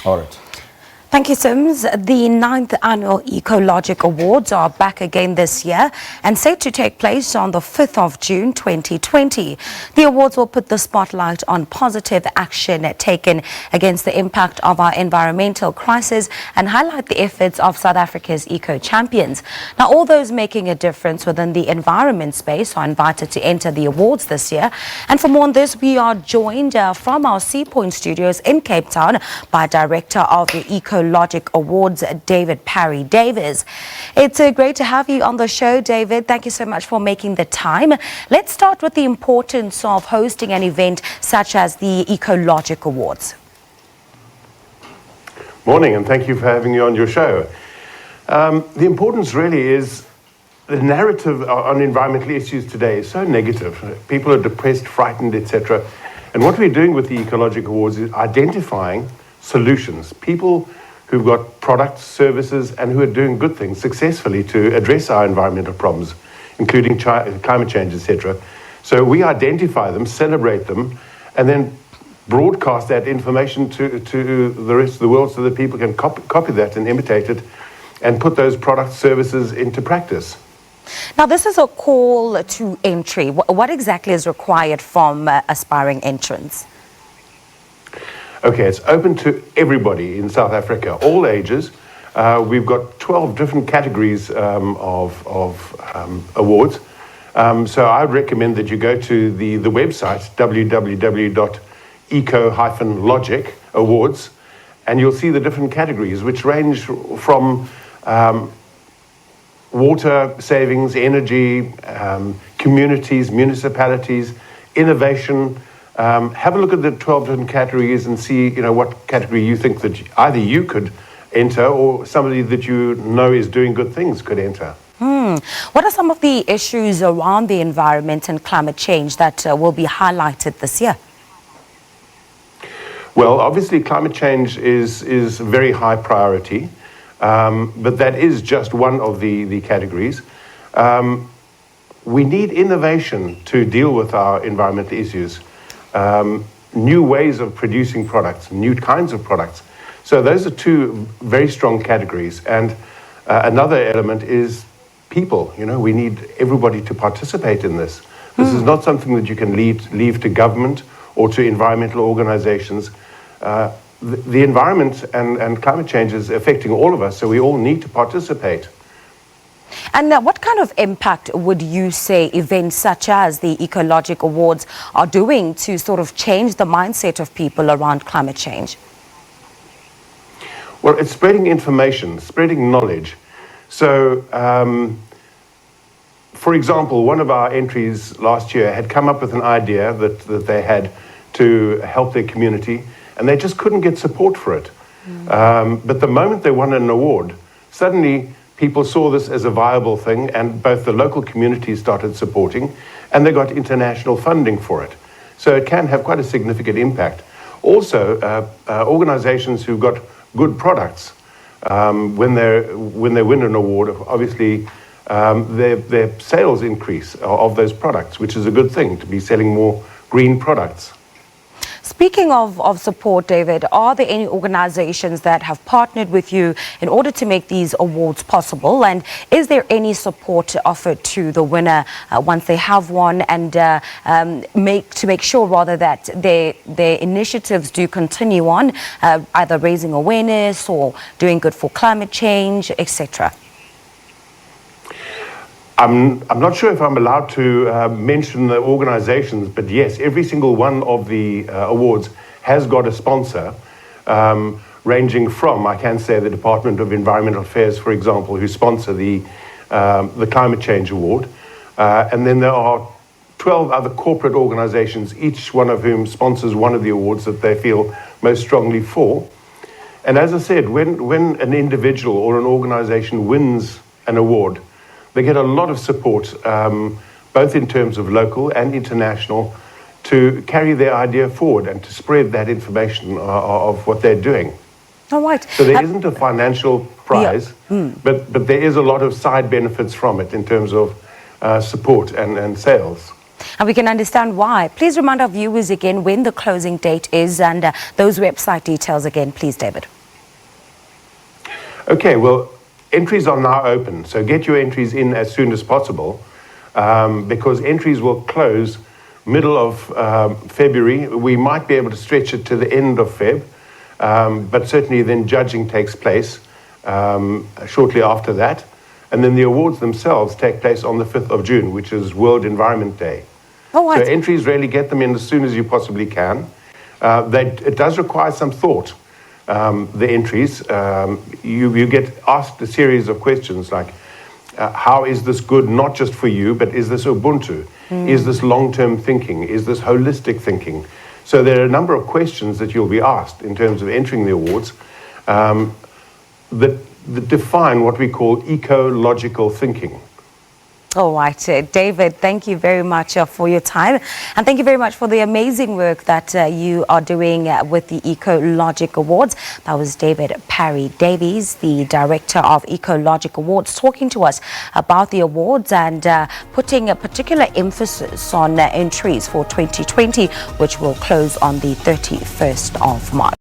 All right. Thank you, Sims. The 9th Annual Ecologic Awards are back again this year and set to take place on the 5th of June 2020. The awards will put the spotlight on positive action taken against the impact of our environmental crisis and highlight the efforts of South Africa's eco-champions. Now, all those making a difference within the environment space are invited to enter the awards this year. And for more on this, we are joined from our Sea Point studios in Cape Town by Director of the Ecologic Awards, David Parry Davies. It's great to have you on the show, David. Thank you so much for making the time. Let's start with the importance of hosting an event such as the Ecologic Awards. Morning, and thank you for having me on your show. The importance really is the narrative on environmental issues today is so negative. People are depressed, frightened, etc. And what we're doing with the Ecologic Awards is identifying solutions, people who've got products, services, and who are doing good things successfully to address our environmental problems, including climate change, etc. So we identify them, celebrate them, and then broadcast that information to the rest of the world so that people can copy that and imitate it and put those products, services into practice. Now, this is a call to entry. What exactly is required from aspiring entrants? Okay, it's open to everybody in South Africa, all ages. We've got 12 different categories of awards. So I would recommend that you go to the website, www.eco-logic awards, and you'll see the different categories, which range from water savings, energy, communities, municipalities, innovation. Have a look at the 12 different categories and see, what category you think that either you could enter or somebody that you know is doing good things could enter. What are some of the issues around the environment and climate change that will be highlighted this year? Well, obviously climate change is a very high priority, but that is just one of the categories. We need innovation to deal with our environmental issues. New ways of producing products, new kinds of products. So those are two very strong categories. And another element is people. We need everybody to participate in this. This is not something that you can leave to government or to environmental organizations. The environment and climate change is affecting all of us, so we all need to participate. And what kind of impact would you say events such as the Ecologic Awards are doing to sort of change the mindset of people around climate change? Well, it's spreading information, spreading knowledge. So, for example, one of our entries last year had come up with an idea that they had to help their community, and they just couldn't get support for it. But the moment they won an award, suddenly people saw this as a viable thing, and both the local communities started supporting, and they got international funding for it. So it can have quite a significant impact. Also, organizations who've got good products, when they win an award, obviously their sales increase of those products, which is a good thing, to be selling more green products. Speaking of support, David, are there any organizations that have partnered with you in order to make these awards possible? And is there any support offered to the winner once they have won, and make sure rather that their initiatives do continue on, either raising awareness or doing good for climate change, etc.? I'm not sure if I'm allowed to mention the organizations, but yes, every single one of the awards has got a sponsor, ranging from, I can say, the Department of Environmental Affairs, for example, who sponsor the Climate Change Award. And then there are 12 other corporate organizations, each one of whom sponsors one of the awards that they feel most strongly for. And as I said, when an individual or an organization wins an award, they get a lot of support, both in terms of local and international, to carry their idea forward and to spread that information of what they're doing. All right. So there isn't a financial prize, but there is a lot of side benefits from it in terms of support and sales. And we can understand why. Please remind our viewers again when the closing date is, and those website details again, please, David. Okay, well, entries are now open, so get your entries in as soon as possible, because entries will close middle of February. We might be able to stretch it to the end of Feb, but certainly then judging takes place shortly after that. And then the awards themselves take place on the 5th of June, which is World Environment Day. Oh, so entries, really get them in as soon as you possibly can. It does require some thought, the entries. You get asked a series of questions like, how is this good not just for you, but is this Ubuntu? Is this long-term thinking? Is this holistic thinking? So there are a number of questions that you'll be asked in terms of entering the awards that define what we call ecological thinking. All right, David, thank you very much for your time. And thank you very much for the amazing work that you are doing with the Ecologic Awards. That was David Parry Davies, the Director of Ecologic Awards, talking to us about the awards and putting a particular emphasis on entries for 2020, which will close on the 31st of March.